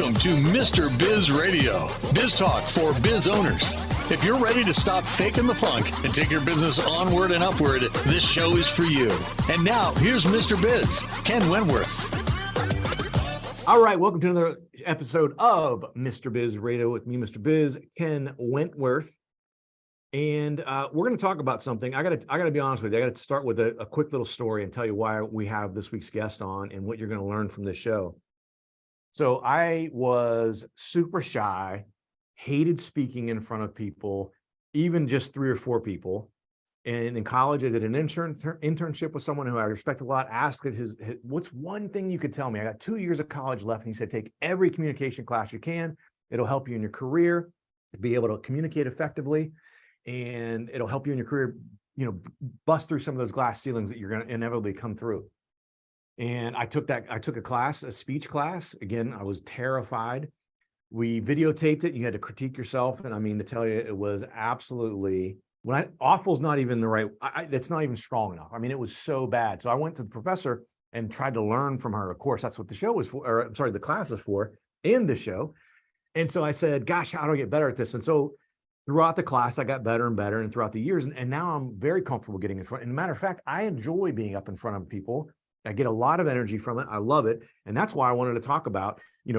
Welcome to Mr. Biz Radio, biz talk for biz owners. If you're ready to stop faking the funk and take your business onward and upward, this show is for you. And now, here's Mr. Biz, Ken Wentworth. All right, welcome to another episode of Mr. Biz Radio with me, Mr. Biz, Ken Wentworth. And we're going to talk about something. I gotta be honest with you. I got to start with a quick little story and tell you why we have this week's guest on and what you're going to learn from this show. So I was super shy, hated speaking in front of people, even just 3 or 4 people. And in college, I did an internship with someone who I respect a lot, asked what's one thing you could tell me? I got 2 years of college left. And he said, take every communication class you can. It'll help you in your career to be able to communicate effectively. And it'll help you in your career, bust through some of those glass ceilings that you're going to inevitably come through. And I took a class, a speech class. Again, I was terrified. We videotaped it. You had to critique yourself. And I mean, to tell you, it was absolutely, awful's not even the right, it's not even strong enough. I mean, it was so bad. So I went to the professor and tried to learn from her. Of course, that's what the show was for, or I'm sorry, the class was for, and the show. And so I said, gosh, how do I get better at this? And so throughout the class, I got better and better, and throughout the years, and now I'm very comfortable getting in front. And as a matter of fact, I enjoy being up in front of people. I get a lot of energy from it. I love it. And that's why I wanted to talk about, a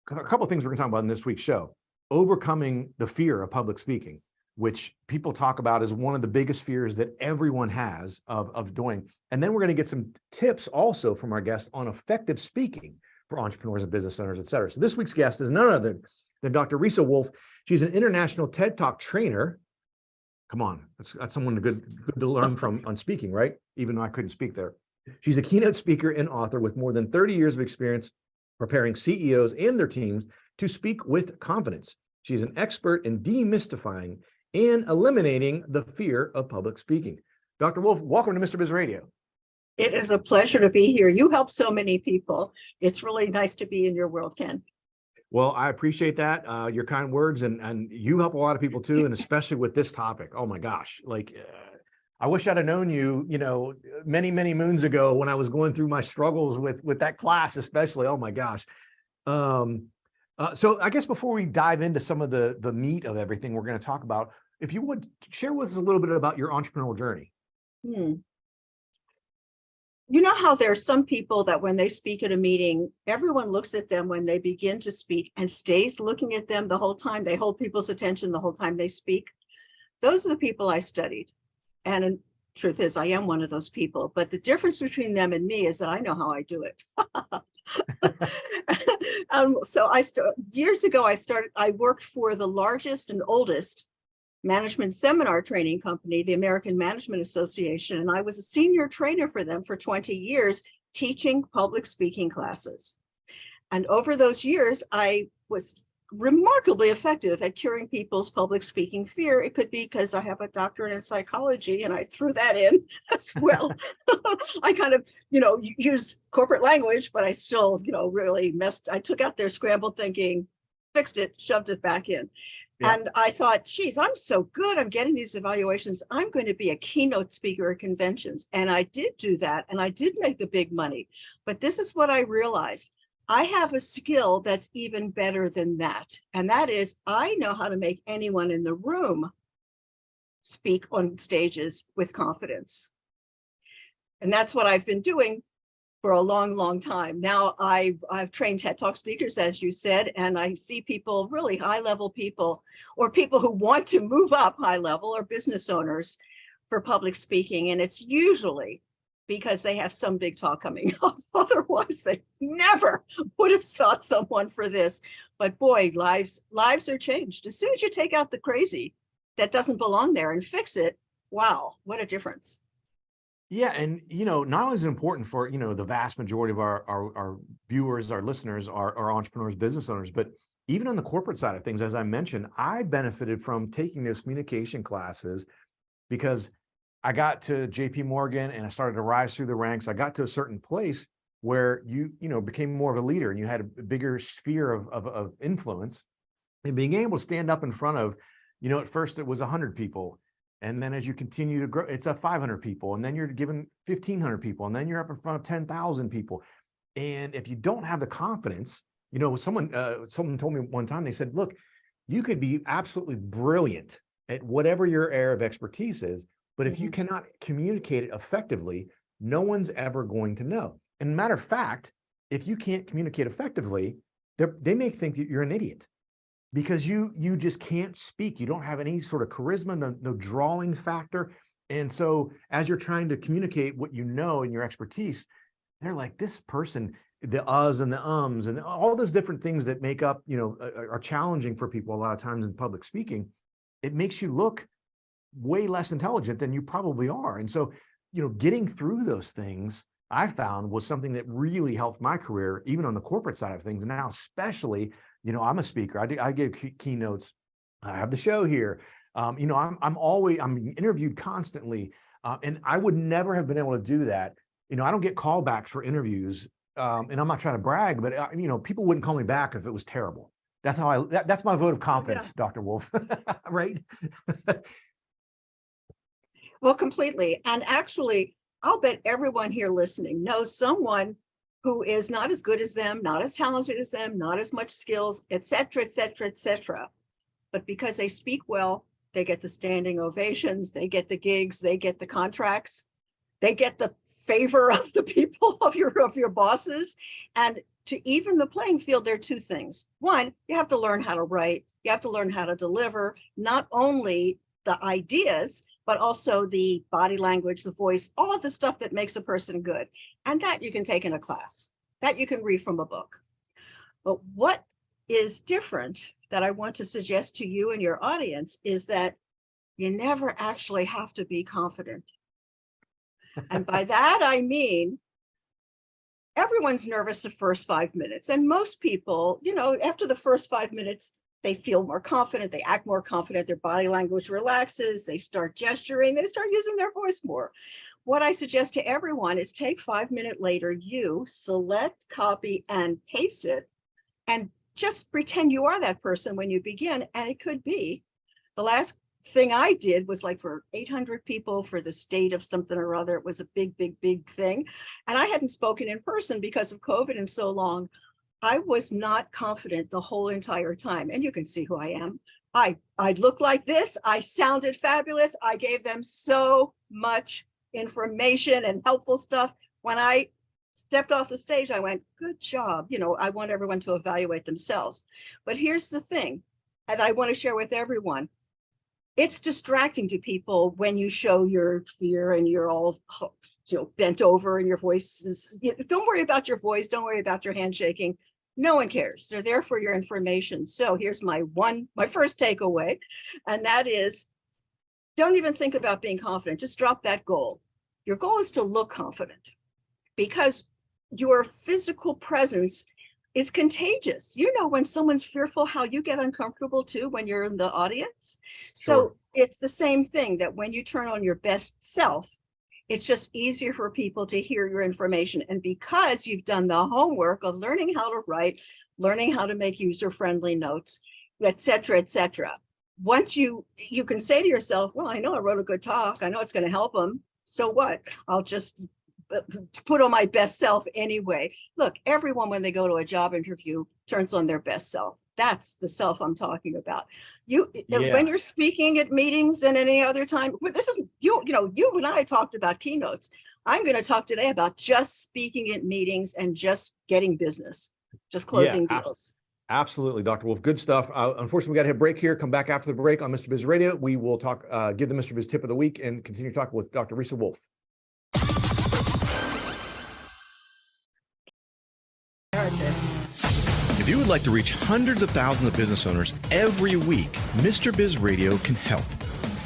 couple of things we're going to talk about in this week's show. Overcoming the fear of public speaking, which people talk about as one of the biggest fears that everyone has of doing. And then we're going to get some tips also from our guest on effective speaking for entrepreneurs and business owners, et cetera. So this week's guest is none other than Dr. Reesa Woolf. She's an international TED Talk trainer. Come on, that's someone good to learn from on speaking, right? Even though I couldn't speak there. She's a keynote speaker and author with more than 30 years of experience preparing CEOs and their teams to speak with confidence. She's an expert in demystifying and eliminating the fear of public speaking. Dr. Woolf, welcome to Mr. Biz Radio. It is a pleasure to be here. You help so many people. It's really nice to be in your world, Ken. Well, I appreciate that, your kind words, and you help a lot of people too, and especially with this topic. Oh my gosh, I wish I'd have known you, many, many moons ago when I was going through my struggles with that class, especially. Oh my gosh. So I guess before we dive into some of the meat of everything we're going to talk about, if you would share with us a little bit about your entrepreneurial journey. You know how there are some people that when they speak at a meeting, everyone looks at them when they begin to speak and stays looking at them the whole time. They hold people's attention the whole time they speak. Those are the people I studied. And the truth is, I am one of those people. But the difference between them and me is that I know how I do it. So years ago, I worked for the largest and oldest management seminar training company, the American Management Association. And I was a senior trainer for them for 20 years, teaching public speaking classes. And over those years, I was remarkably effective at curing people's public speaking fear. It could be because I have a doctorate in psychology and I threw that in as well. I kind of, used corporate language, but I still, really I took out their scrambled thinking, fixed it, shoved it back in. Yeah. And I thought, geez, I'm so good. I'm getting these evaluations. I'm going to be a keynote speaker at conventions. And I did do that. And I did make the big money. But this is what I realized. I have a skill that's even better than that. And that is, I know how to make anyone in the room speak on stages with confidence. And that's what I've been doing for a long, long time. Now I've trained TED Talk speakers, as you said, and I see people, really high level people, or people who want to move up high level, or business owners for public speaking. And it's usually because they have some big talk coming up. Otherwise, they never would have sought someone for this. But boy, lives are changed. As soon as you take out the crazy that doesn't belong there and fix it, wow, what a difference. Yeah, and not only is it important for the vast majority of our viewers, our listeners, our entrepreneurs, business owners, but even on the corporate side of things, as I mentioned, I benefited from taking those communication classes because I got to JP Morgan and I started to rise through the ranks. I got to a certain place where you became more of a leader and you had a bigger sphere of influence, and being able to stand up in front of, at first it was 100 people. And then as you continue to grow, it's 500 people, and then you're given 1,500 people, and then you're up in front of 10,000 people. And if you don't have the confidence someone told me one time, they said, look, you could be absolutely brilliant at whatever your area of expertise is, but if you cannot communicate it effectively, no one's ever going to know. And matter of fact, if you can't communicate effectively, they may think that you're an idiot because you just can't speak. You don't have any sort of charisma, no drawing factor. And so as you're trying to communicate what you know and your expertise, they're like, this person, the uhs and the ums and all those different things that make up, are challenging for people a lot of times in public speaking. It makes you look way less intelligent than you probably are. And so, getting through those things, I found, was something that really helped my career, even on the corporate side of things. And now, especially, I'm a speaker. I give keynotes. I have the show here. I'm being interviewed constantly. And I would never have been able to do that. I don't get callbacks for interviews. And I'm not trying to brag, but people wouldn't call me back if it was terrible. That's how that's my vote of confidence, yeah. Dr. Woolf, right? Well, completely. And actually, I'll bet everyone here listening knows someone who is not as good as them, not as talented as them, not as much skills, et cetera, et cetera, et cetera. But because they speak well, they get the standing ovations, they get the gigs, they get the contracts, they get the favor of the people of your bosses. And to even the playing field, there are two things. One, you have to learn how to write, you have to learn how to deliver, not only the ideas, but also the body language, the voice, all of the stuff that makes a person good. And that you can take in a class, that you can read from a book. But what is different that I want to suggest to you and your audience is that you never actually have to be confident. And by that, I mean, everyone's nervous the first 5 minutes. And most people, after the first 5 minutes, they feel more confident, they act more confident, their body language relaxes, they start gesturing, they start using their voice more. What I suggest to everyone is take 5 minutes later, you select, copy, and paste it, and just pretend you are that person when you begin. And it could be the last thing I did was like for 800 people for the state of something or other. It was a big, big, big thing. And I hadn't spoken in person because of COVID in so long. I was not confident the whole entire time. And you can see who I am. I looked like this. I sounded fabulous. I gave them so much information and helpful stuff. When I stepped off the stage, I went, good job. I want everyone to evaluate themselves. But here's the thing, and I want to share with everyone. It's distracting to people when you show your fear and you're all bent over and your voice is, don't worry about your voice. Don't worry about your handshaking. No one cares. They're there for your information. So here's my first takeaway. And that is, don't even think about being confident. Just drop that goal. Your goal is to look confident because your physical presence is contagious. When someone's fearful, how you get uncomfortable too when you're in the audience. Sure. So it's the same thing that when you turn on your best self, it's just easier for people to hear your information. And because you've done the homework of learning how to write, learning how to make user-friendly notes, et cetera, once you can say to yourself, well, I know I wrote a good talk. I know it's going to help them. So what? I'll just put on my best self anyway. Look, everyone, when they go to a job interview, turns on their best self. That's the self I'm talking about. When you're speaking at meetings and any other time, this is you and I talked about keynotes. I'm going to talk today about just speaking at meetings and just getting business, just closing deals. Absolutely, Dr. Woolf. Good stuff. Unfortunately, we got to hit a break here. Come back after the break on Mr. Biz Radio. We will talk, give the Mr. Biz tip of the week and continue talking with Dr. Reesa Woolf. If you would like to reach hundreds of thousands of business owners every week, Mr. Biz Radio can help.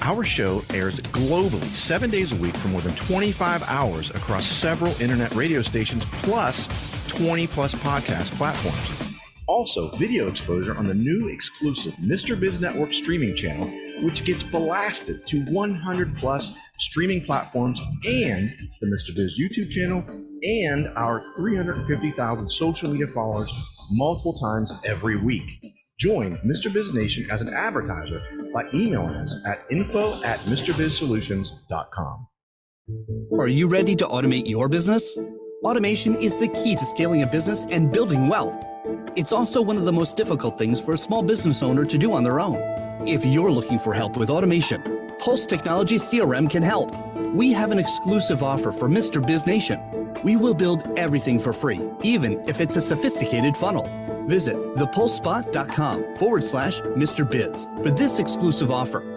Our show airs globally 7 days a week for more than 25 hours across several internet radio stations, plus 20 plus podcast platforms. Also, video exposure on the new exclusive Mr. Biz Network streaming channel, which gets blasted to 100 plus streaming platforms, and the Mr. Biz YouTube channel, and our 350,000 social media followers multiple times every week. Join Mr. Biz Nation as an advertiser by emailing us at info@MrBizSolutions.com. Are you ready to automate your business? Automation is the key to scaling a business and building wealth. It's also one of the most difficult things for a small business owner to do on their own. If you're looking for help with automation, Pulse Technology CRM can help. We have an exclusive offer for Mr. Biz Nation. We will build everything for free, even if it's a sophisticated funnel. Visit thepulsespot.com/Mr. Biz for this exclusive offer.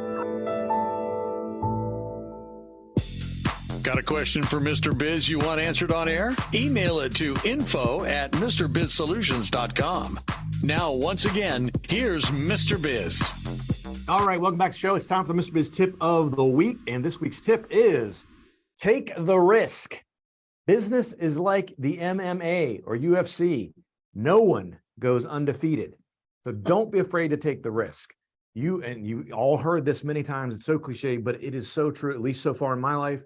Got a question for Mr. Biz you want answered on air? Email it to info@MrBizSolutions.com. Now, once again, here's Mr. Biz. All right, welcome back to the show. It's time for the Mr. Biz tip of the week. And this week's tip is take the risk. Business is like the MMA or UFC. No one goes undefeated. So don't be afraid to take the risk. You all heard this many times. It's so cliche, but it is so true, at least so far in my life.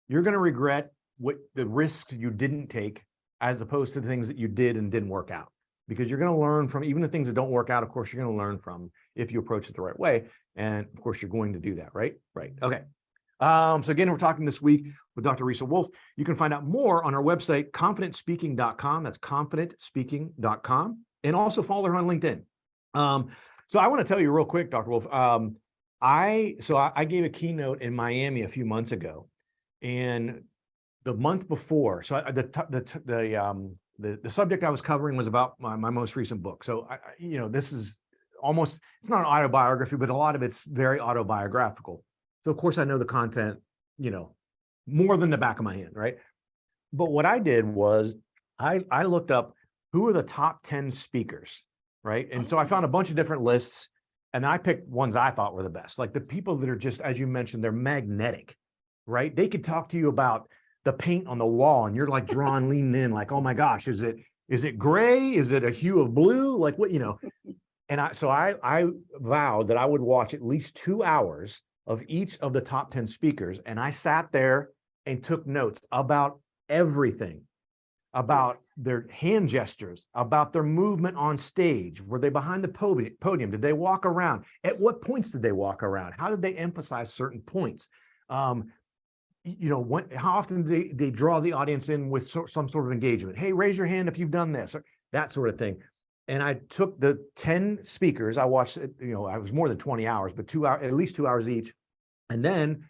You're going to regret what the risks you didn't take as opposed to the things that you did and didn't work out, because you're going to learn from even the things that don't work out. Of course, you're going to learn from if you approach it the right way. And of course, you're going to do that, right? Right. Okay. So again, we're talking this week with Dr. Reesa Woolf. You can find out more on our website, confidentspeaking.com. That's confidentspeaking.com. And also follow her on LinkedIn. So I want to tell you real quick, Dr. Woolf. I gave a keynote in Miami a few months ago. And the month before, so the subject I was covering was about my most recent book. So this is almost, it's not an autobiography, but a lot of it's very autobiographical. So of course I know the content, more than the back of my hand, right? But what I did was I looked up who are the top 10 speakers, right? And so I found a bunch of different lists, and I picked ones I thought were the best, like the people that are just, as you mentioned, they're magnetic. Right? They could talk to you about the paint on the wall and you're like drawn, leaning in like, oh my gosh, is it gray? Is it a hue of blue? Like what, and I vowed that I would watch at least 2 hours of each of the top 10 speakers. And I sat there and took notes about everything, about their hand gestures, about their movement on stage. Were they behind the podium? Did they walk around? At what points did they walk around? How did they emphasize certain points? How often do they draw the audience in with some sort of engagement? Hey, raise your hand if you've done this, or that sort of thing. And I took the 10 speakers. I watched, I was more than 20 hours, but 2 hours, at least 2 hours each. And then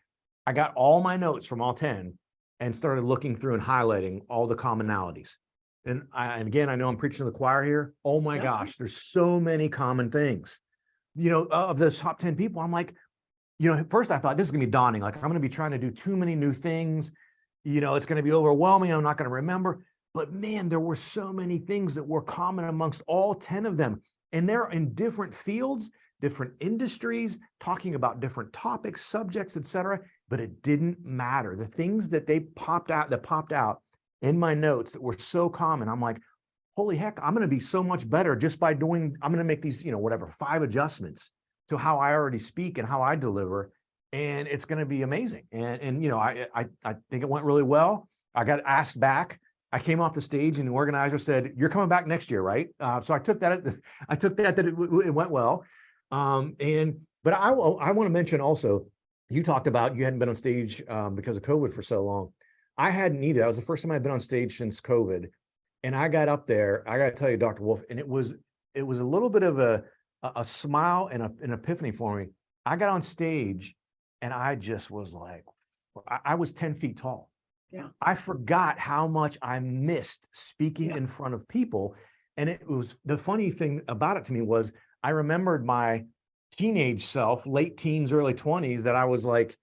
I got all my notes from all 10 and started looking through and highlighting all the commonalities. And again, I know I'm preaching to the choir here. Oh my gosh, there's so many common things. Of the top 10 people, I'm like, at first I thought this is gonna be daunting. Like I'm gonna be trying to do too many new things. It's gonna be overwhelming. I'm not gonna remember. But man, there were so many things that were common amongst all 10 of them. And they're in different fields, different industries, talking about different topics, subjects, etc. But it didn't matter. The things that popped out in my notes that were so common, I'm like, holy heck, I'm gonna be so much better just by I'm gonna make these, 5 adjustments to how I already speak and how I deliver, and it's going to be amazing. And I think it went really well. I got asked back. I came off the stage, and the organizer said, "You're coming back next year, right?" So I took that. That it went well. But I want to mention also, you talked about you hadn't been on stage because of COVID for so long. I hadn't either. That was the first time I'd been on stage since COVID, and I got up there. I got to tell you, Dr. Woolf, and it was a little bit of a smile and an epiphany for me. I got on stage and I just was like, I was 10 feet tall. Yeah. I forgot how much I missed speaking in front of people. And it was, the funny thing about it to me was I remembered my teenage self, late teens, early 20s, that I was like,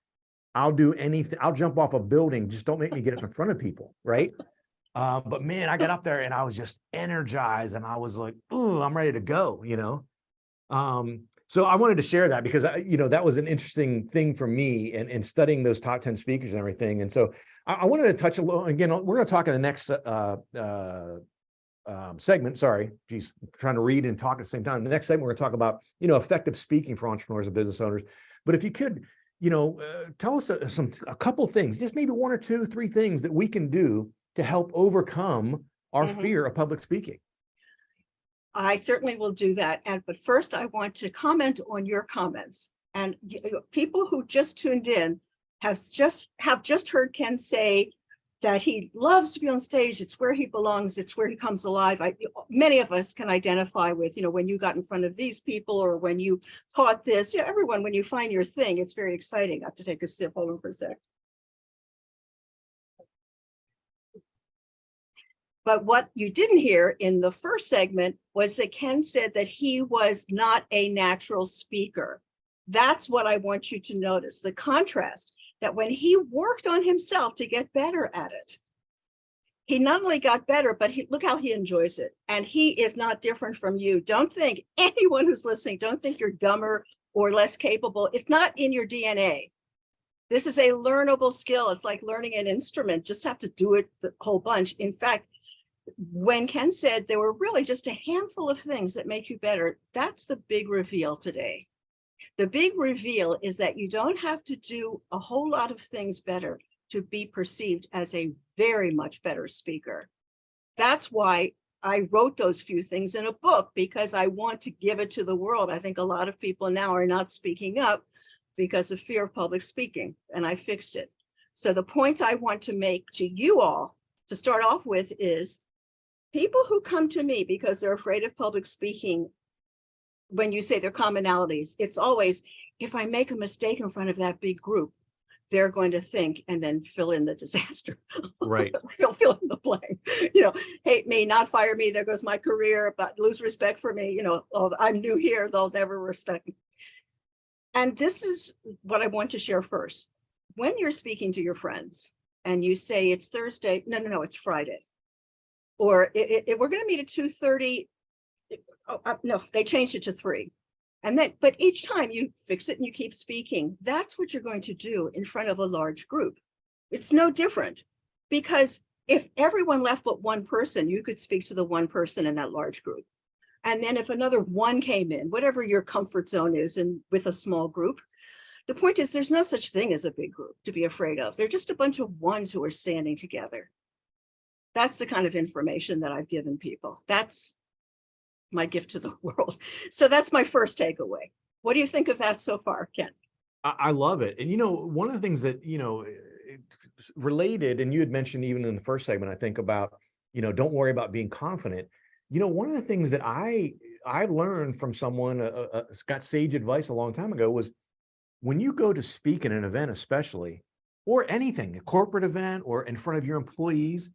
I'll do anything. I'll jump off a building. Just don't make me get up in front of people. Right. But man, I got up there and I was just energized and I was like, ooh, I'm ready to go, So I wanted to share that because, that was an interesting thing for me and studying those top 10 speakers and everything. And so I wanted to touch a little, again, we're going to talk in the next segment. Sorry, geez, I'm trying to read and talk at the same time. In the next segment, we're going to talk about, effective speaking for entrepreneurs and business owners. But if you could, tell us a couple things, just maybe 1 or 2, 3 things that we can do to help overcome our fear of public speaking. I certainly will do that. But first, I want to comment on your comments. And people who just tuned in have just heard Ken say that he loves to be on stage. It's where he belongs. It's where he comes alive. Many of us can identify with, when you got in front of these people or when you taught this, everyone, when you find your thing, it's very exciting. I have to take a sip. Hold on for a sec. But what you didn't hear in the first segment was that Ken said that he was not a natural speaker. That's what I want you to notice, the contrast, that when he worked on himself to get better at it, he not only got better, but look how he enjoys it. And he is not different from you. Don't think, anyone who's listening, don't think you're dumber or less capable. It's not in your DNA. This is a learnable skill. It's like learning an instrument. Just have to do it the whole bunch. In fact, when Ken said there were really just a handful of things that make you better, that's the big reveal today. The big reveal is that you don't have to do a whole lot of things better to be perceived as a very much better speaker. That's why I wrote those few things in a book, because I want to give it to the world. I think a lot of people now are not speaking up because of fear of public speaking, and I fixed it. So the point I want to make to you all to start off with is, people who come to me because they're afraid of public speaking, when you say their commonalities, it's always, if I make a mistake in front of that big group, they're going to think, and then fill in the disaster. Right. Fill in the blank. Hate me, not fire me, there goes my career, but lose respect for me. Oh, I'm new here, they'll never respect me. And this is what I want to share first. When you're speaking to your friends and you say it's Thursday, no, it's Friday. Or we're going to meet at 2:30. No, they changed it to 3. And then, but each time you fix it and you keep speaking, that's what you're going to do in front of a large group. It's no different, because if everyone left but one person, you could speak to the one person in that large group. And then if another one came in, whatever your comfort zone is, and with a small group, the point is there's no such thing as a big group to be afraid of. They're just a bunch of ones who are standing together. That's the kind of information that I've given people. That's my gift to the world. So that's my first takeaway. What do you think of that so far, Ken? I love it. And, one of the things that, related, and you had mentioned even in the first segment, I think about, don't worry about being confident. One of the things that I learned from someone, got sage advice a long time ago, was when you go to speak at an event, especially, or anything, a corporate event or in front of your employees,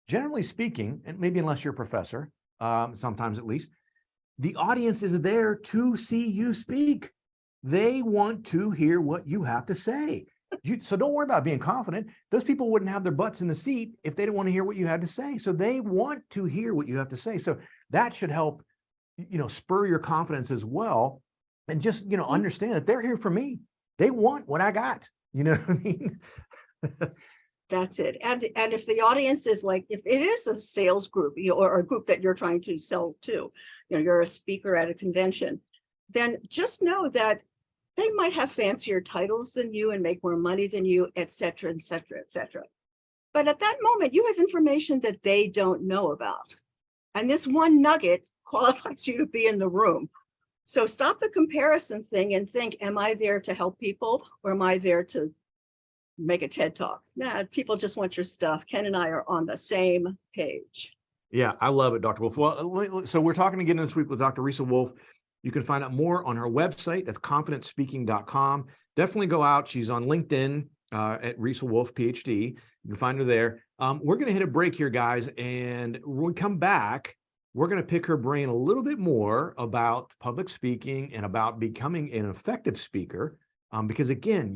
generally speaking, and maybe unless you're a professor, sometimes at least, the audience is there to see you speak. They want to hear what you have to say. So don't worry about being confident. Those people wouldn't have their butts in the seat if they didn't want to hear what you had to say. So they want to hear what you have to say. So that should help, spur your confidence as well. And just, understand that they're here for me. They want what I got. You know what I mean? That's it. And if the audience is like, if it is a sales group, or a group that you're trying to sell to, you're a speaker at a convention, then just know that they might have fancier titles than you and make more money than you, et cetera, et cetera, et cetera. But at that moment, you have information that they don't know about. And this one nugget qualifies you to be in the room. So stop the comparison thing and think, am I there to help people, or am I there to make a TED talk? Nah, people just want your stuff. Ken and I are on the same page. Yeah, I love it, Dr. Woolf. Well, so we're talking again this week with Dr. Reesa Woolf. You can find out more on her website. That's confidentspeaking.com. Definitely go out. She's on LinkedIn at Reesa Woolf, PhD. You can find her there. We're going to hit a break here, guys. And when we come back, we're going to pick her brain a little bit more about public speaking and about becoming an effective speaker. Because again,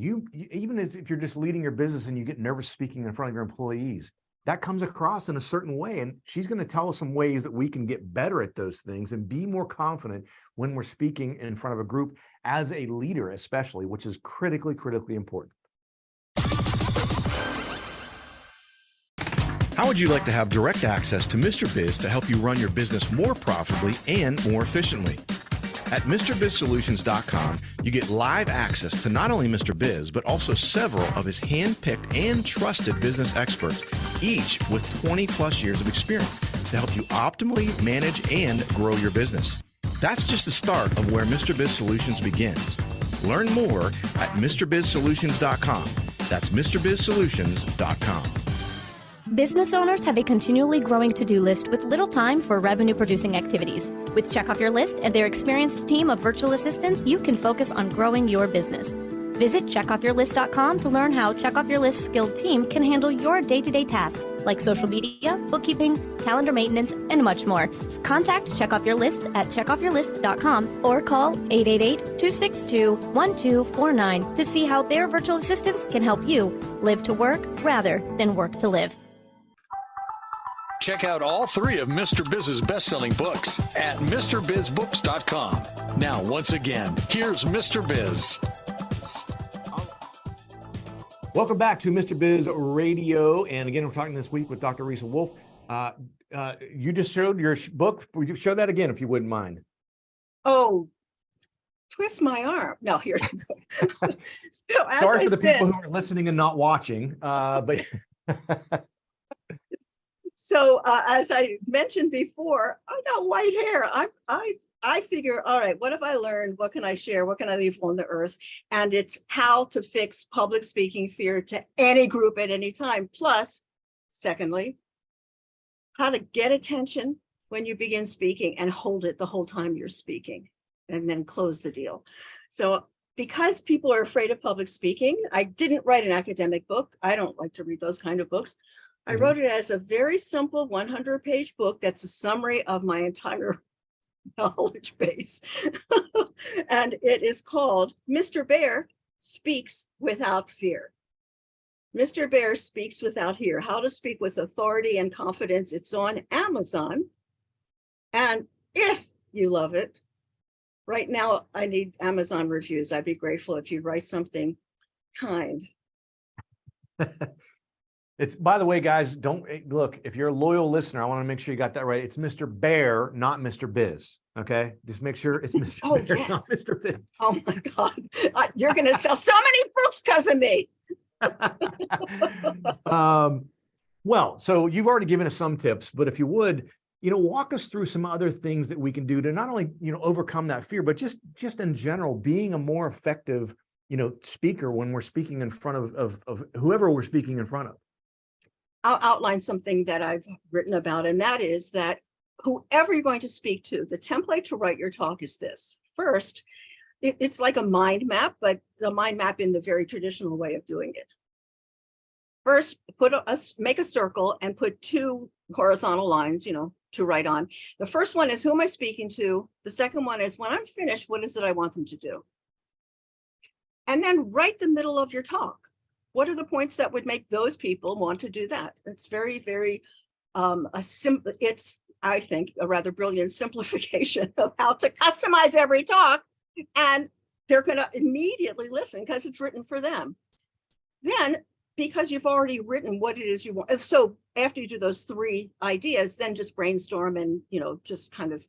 even if you're just leading your business and you get nervous speaking in front of your employees, that comes across in a certain way. And she's going to tell us some ways that we can get better at those things and be more confident when we're speaking in front of a group as a leader, especially, which is critically important. How would you like to have direct access to Mr. Biz to help you run your business more profitably and more efficiently? At MrBizSolutions.com, you get live access to not only Mr. Biz, but also several of his hand-picked and trusted business experts, each with 20 plus years of experience to help you optimally manage and grow your business. That's just the start of where Mr. Biz Solutions begins. Learn more at MrBizSolutions.com. That's MrBizSolutions.com. Business owners have a continually growing to-do list with little time for revenue-producing activities. With Check Off Your List and their experienced team of virtual assistants, you can focus on growing your business. Visit checkoffyourlist.com to learn how Check Off Your List skilled team can handle your day-to-day tasks like social media, bookkeeping, calendar maintenance, and much more. Contact Check Off Your List at checkoffyourlist.com or call 888-262-1249 to see how their virtual assistants can help you live to work rather than work to live. Check out all 3 of Mr. Biz's best-selling books at MrBizBooks.com. Now, once again, here's Mr. Biz. Welcome back to Mr. Biz Radio. And again, we're talking this week with Dr. Reesa Woolf. You just showed your book. Would you show that again, if you wouldn't mind? Oh, twist my arm. No, here you go. So as Sorry I for the said, people who are listening and not watching, but so as I mentioned before, I got white hair. I figure, all right, what have I learned? What can I share? What can I leave on the earth? And it's how to fix public speaking fear to any group at any time. Plus, secondly, how to get attention when you begin speaking and hold it the whole time you're speaking, and then close the deal. So because people are afraid of public speaking, I didn't write an academic book. I don't like to read those kind of books. I wrote it as a very simple 100-page book that's a summary of my entire knowledge base. And it is called Mr. Bear Speaks Without Fear. Mr. Bear Speaks Without Fear, How to Speak with Authority and Confidence. It's on Amazon. And if you love it, right now I need Amazon reviews. I'd be grateful if you'd write something kind. it's, by the way, guys, don't look, if you're a loyal listener, I want to make sure you got that right. It's Mr. Bear, not Mr. Biz. Okay. Just make sure it's Mr. Oh, Bear, yes. not Mr. Biz. Oh my God. You're going to sell so many books because of me. Well, so you've already given us some tips, but if you would, walk us through some other things that we can do to not only, overcome that fear, but just in general, being a more effective, speaker when we're speaking in front of whoever we're speaking in front of. I'll outline something that I've written about, and that is that whoever you're going to speak to, the template to write your talk is this. First, it's like a mind map, but the mind map in the very traditional way of doing it. First, make a circle and put 2 horizontal lines, to write on. The first one is, who am I speaking to? The second one is, when I'm finished, what is it I want them to do? And then write the middle of your talk. What are the points that would make those people want to do that? It's very, very, it's, I think, a rather brilliant simplification of how to customize every talk. And they're going to immediately listen because it's written for them. Then, because you've already written what it is you want. So after you do those 3 ideas, then just brainstorm and, just kind of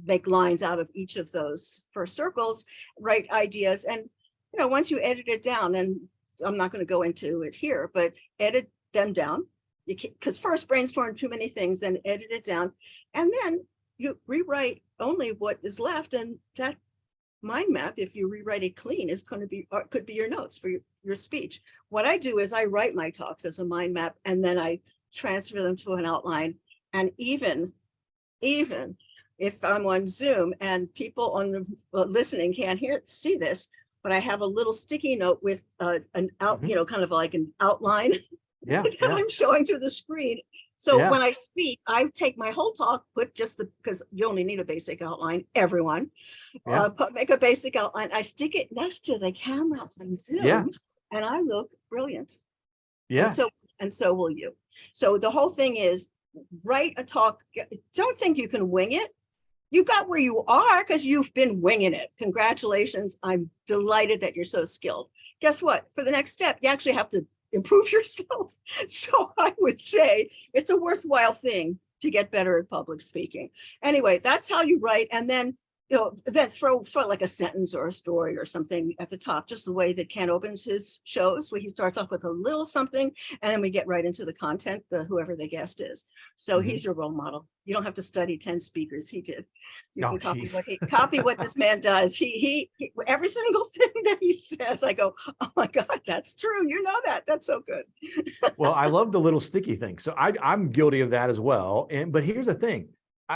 make lines out of each of those first circles, write ideas. And, once you edit it down, and I'm not going to go into it here, but edit them down. Because first brainstorm too many things, then edit it down. And then you rewrite only what is left. And that mind map, if you rewrite it clean, is going to be, or could be your notes for your speech. What I do is I write my talks as a mind map, and then I transfer them to an outline. And even if I'm on Zoom and people on the listening can't see this, but I have a little sticky note with an out, kind of like an outline that I'm showing to the screen. So when I speak, I take my whole talk, put just because you only need a basic outline, everyone, make a basic outline. I stick it next to the camera on Zoom, and I look brilliant. Yeah. And so will you. So the whole thing is, write a talk. Don't think you can wing it. You got where you are because you've been winging it. Congratulations. I'm delighted that you're so skilled. Guess what? For the next step, you actually have to improve yourself. So I would say it's a worthwhile thing to get better at public speaking. Anyway, that's how you write. And then then throw like a sentence or a story or something at the top, just the way that Ken opens his shows, where he starts off with a little something, and then we get right into the content, whoever the guest is. So he's your role model. You don't have to study 10 speakers. He did. You can copy what this man does. He every single thing that he says, I go, oh my God, that's true. You know that. That's so good. Well, I love the little sticky thing. So I'm guilty of that as well. But here's the thing.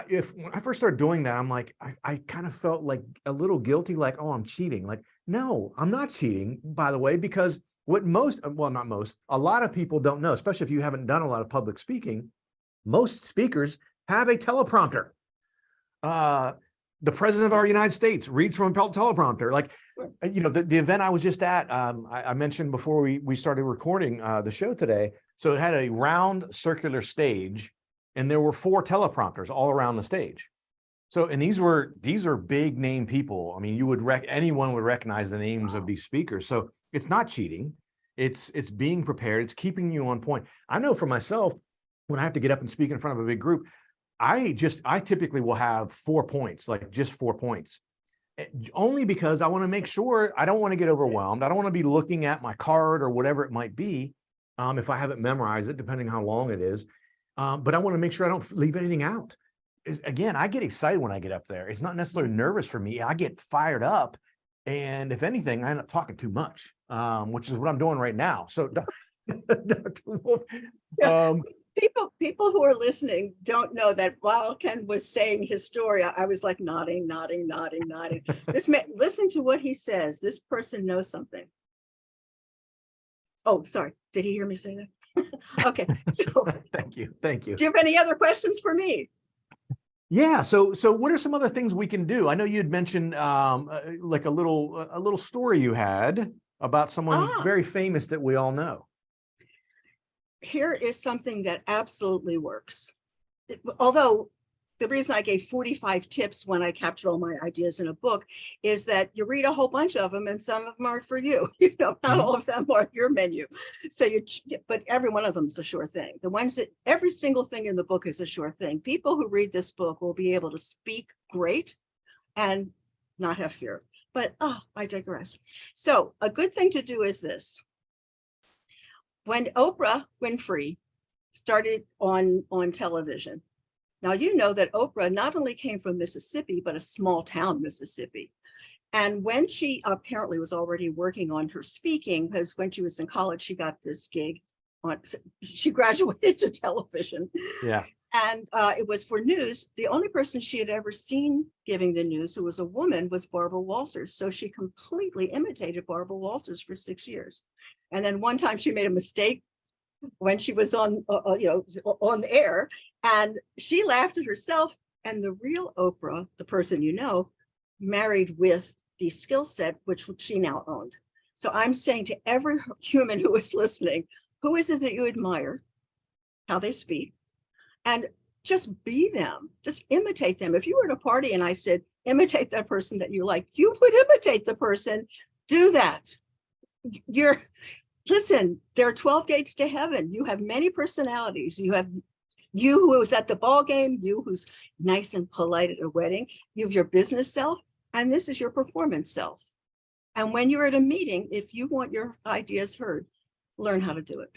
When I first started doing that, I'm like, I kind of felt like a little guilty, like, oh, I'm cheating. Like, no, I'm not cheating, by the way, because what a lot of people don't know, especially if you haven't done a lot of public speaking, most speakers have a teleprompter. The president of our United States reads from a teleprompter. Like, the event I was just at, I mentioned before we started recording the show today. So it had a round circular stage, and there were 4 teleprompters all around the stage. So, and these are big name people. I mean, anyone would recognize the names of these speakers. So it's not cheating. It's being prepared. It's keeping you on point. I know for myself, when I have to get up and speak in front of a big group, I typically will have 4 points, like just 4 points, only because I want to make sure I don't want to get overwhelmed. I don't want to be looking at my card or whatever it might be. If I haven't memorized it, depending how long it is. But I want to make sure I don't leave anything out. Again, I get excited when I get up there. It's not necessarily nervous for me. I get fired up. And if anything, I end up talking too much, which is what I'm doing right now. So, Dr. Woolf, people who are listening don't know that while Ken was saying his story, I was like nodding. This man, listen to what he says. This person knows something. Oh, sorry. Did he hear me say that? Okay, so thank you. Do you have any other questions for me? Yeah. So what are some other things we can do? I know you'd mentioned like a little story you had about someone very famous that we all know. Here is something that absolutely works. Although the reason I gave 45 tips when I captured all my ideas in a book is that you read a whole bunch of them and some of them are for you. Not all of them are your menu. So but every one of them is a sure thing. The ones that every single thing in the book is a sure thing. People who read this book will be able to speak great and not have fear. But I digress. So a good thing to do is this. When Oprah Winfrey started on television, now, you know that Oprah not only came from Mississippi, but a small town, Mississippi. And when she apparently was already working on her speaking, because when she was in college, she got this gig she graduated to television. Yeah. And it was for news. The only person she had ever seen giving the news who was a woman was Barbara Walters. So she completely imitated Barbara Walters for 6 years. And then one time she made a mistake when she was on the air, and she laughed at herself. And the real Oprah, the person married with the skill set which she now owned. So I'm saying to every human who is listening, who is it that you admire, how they speak, and just be them, just imitate them. If you were at a party and I said, imitate that person that you like, you would imitate the person. Do that. Listen, there are 12 gates to heaven. You have many personalities. You have you who was at the ball game, you who's nice and polite at a wedding, you have your business self, and this is your performance self. And when you're at a meeting, if you want your ideas heard, learn how to do it.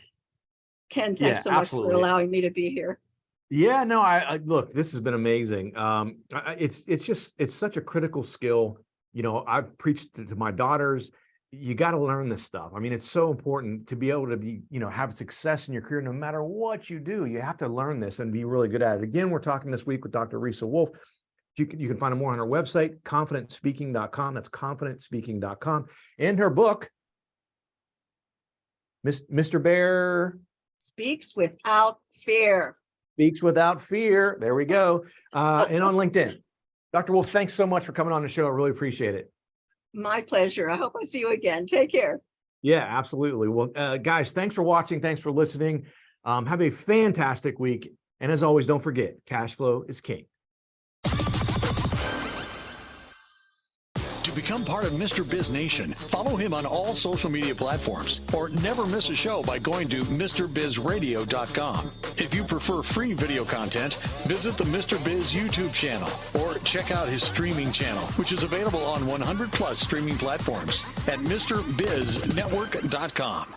Ken, thanks so much for allowing me to be here. Yeah, no, I look, this has been amazing. It's such a critical skill. I've preached to my daughters. You got to learn this stuff. I mean, it's so important to be able to be, have success in your career, no matter what you do. You have to learn this and be really good at it. Again, we're talking this week with Dr. Reesa Woolf. You can find more on her website, confidentspeaking.com. That's confidentspeaking.com. And her book, Mr. Bear Speaks Without Fear. Speaks Without Fear. There we go. And on LinkedIn. Dr. Woolf, thanks so much for coming on the show. I really appreciate it. My pleasure. I hope I see you again. Take care. Yeah, absolutely. Well, guys, thanks for watching. Thanks for listening. Have a fantastic week. And as always, don't forget, cash flow is king. To To become part of Mr. Biz Nation, follow him on all social media platforms or never miss a show by going to MrBizRadio.com. If you prefer free video content, visit the Mr. Biz YouTube channel or check out his streaming channel, which is available on 100 plus streaming platforms at MrBizNetwork.com.